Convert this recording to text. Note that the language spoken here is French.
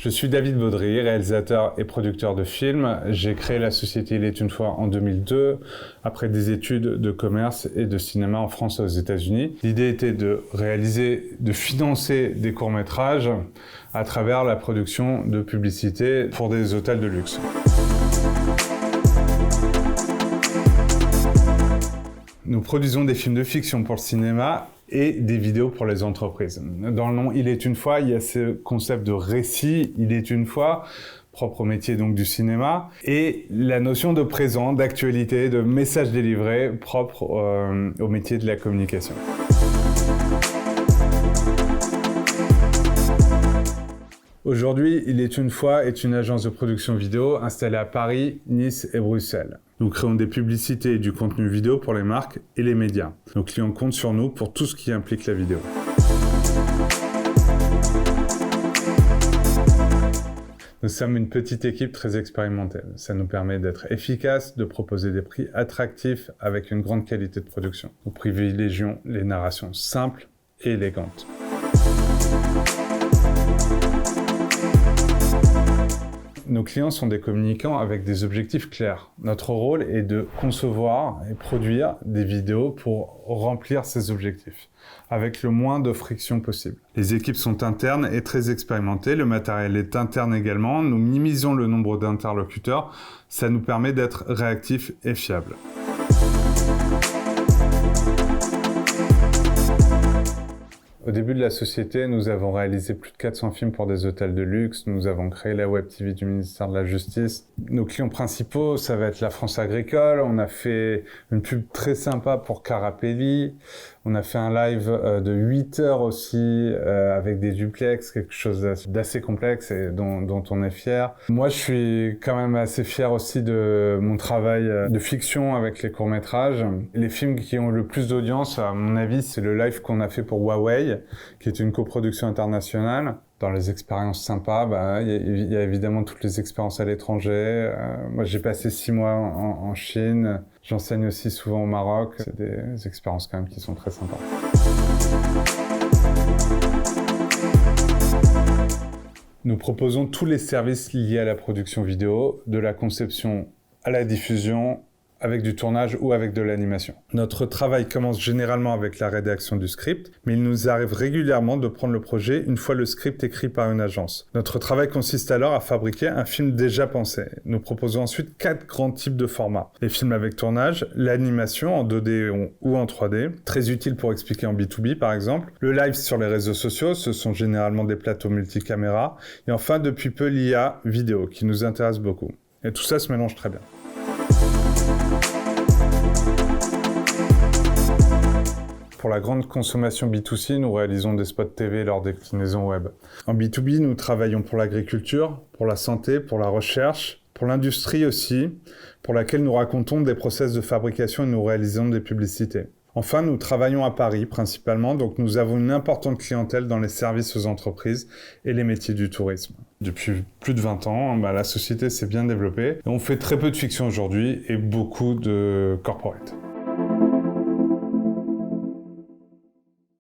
Je suis David Baudry, réalisateur et producteur de films. J'ai créé la société Il est une fois en 2002, après des études de commerce et de cinéma en France et aux États-Unis. L'idée était de financer des courts-métrages à travers la production de publicités pour des hôtels de luxe. Nous produisons des films de fiction pour le cinéma et des vidéos pour les entreprises. Dans le nom Il est une fois, il y a ce concept de récit, il est une fois, propre au métier donc du cinéma, et la notion de présent, d'actualité, de message délivré, propre au métier de la communication. Aujourd'hui, Il est une fois est une agence de production vidéo installée à Paris, Nice et Bruxelles. Nous créons des publicités et du contenu vidéo pour les marques et les médias. Nos clients comptent sur nous pour tout ce qui implique la vidéo. Nous sommes une petite équipe très expérimentée. Ça nous permet d'être efficaces, de proposer des prix attractifs avec une grande qualité de production. Nous privilégions les narrations simples et élégantes. Nos clients sont des communicants avec des objectifs clairs. Notre rôle est de concevoir et produire des vidéos pour remplir ces objectifs, avec le moins de friction possible. Les équipes sont internes et très expérimentées, le matériel est interne également, nous minimisons le nombre d'interlocuteurs, ça nous permet d'être réactifs et fiables. Au début de la société, nous avons réalisé plus de 400 films pour des hôtels de luxe. Nous avons créé la Web TV du ministère de la Justice. Nos clients principaux, ça va être la France Agricole. On a fait une pub très sympa pour Carapelli. On a fait un live de 8 heures aussi avec des duplex, quelque chose d'assez complexe et dont on est fier. Moi, je suis quand même assez fier aussi de mon travail de fiction avec les courts-métrages. Les films qui ont le plus d'audience, à mon avis, c'est le live qu'on a fait pour Huawei, qui est une coproduction internationale. Dans les expériences sympas, il y a évidemment toutes les expériences à l'étranger. Moi, j'ai passé 6 mois en Chine. J'enseigne aussi souvent au Maroc. C'est des expériences quand même qui sont très sympas. Nous proposons tous les services liés à la production vidéo, de la conception à la diffusion, avec du tournage ou avec de l'animation. Notre travail commence généralement avec la rédaction du script, mais il nous arrive régulièrement de prendre le projet une fois le script écrit par une agence. Notre travail consiste alors à fabriquer un film déjà pensé. Nous proposons ensuite 4 grands types de formats. Les films avec tournage, l'animation en 2D ou en 3D, très utile pour expliquer en B2B par exemple, le live sur les réseaux sociaux, ce sont généralement des plateaux multicaméras, et enfin depuis peu l'IA vidéo qui nous intéresse beaucoup. Et tout ça se mélange très bien. Pour la grande consommation B2C, nous réalisons des spots TV et leur déclinaison web. En B2B, nous travaillons pour l'agriculture, pour la santé, pour la recherche, pour l'industrie aussi, pour laquelle nous racontons des process de fabrication et nous réalisons des publicités. Enfin, nous travaillons à Paris principalement, donc nous avons une importante clientèle dans les services aux entreprises et les métiers du tourisme. Depuis plus de 20 ans, la société s'est bien développée. On fait très peu de fiction aujourd'hui et beaucoup de corporate.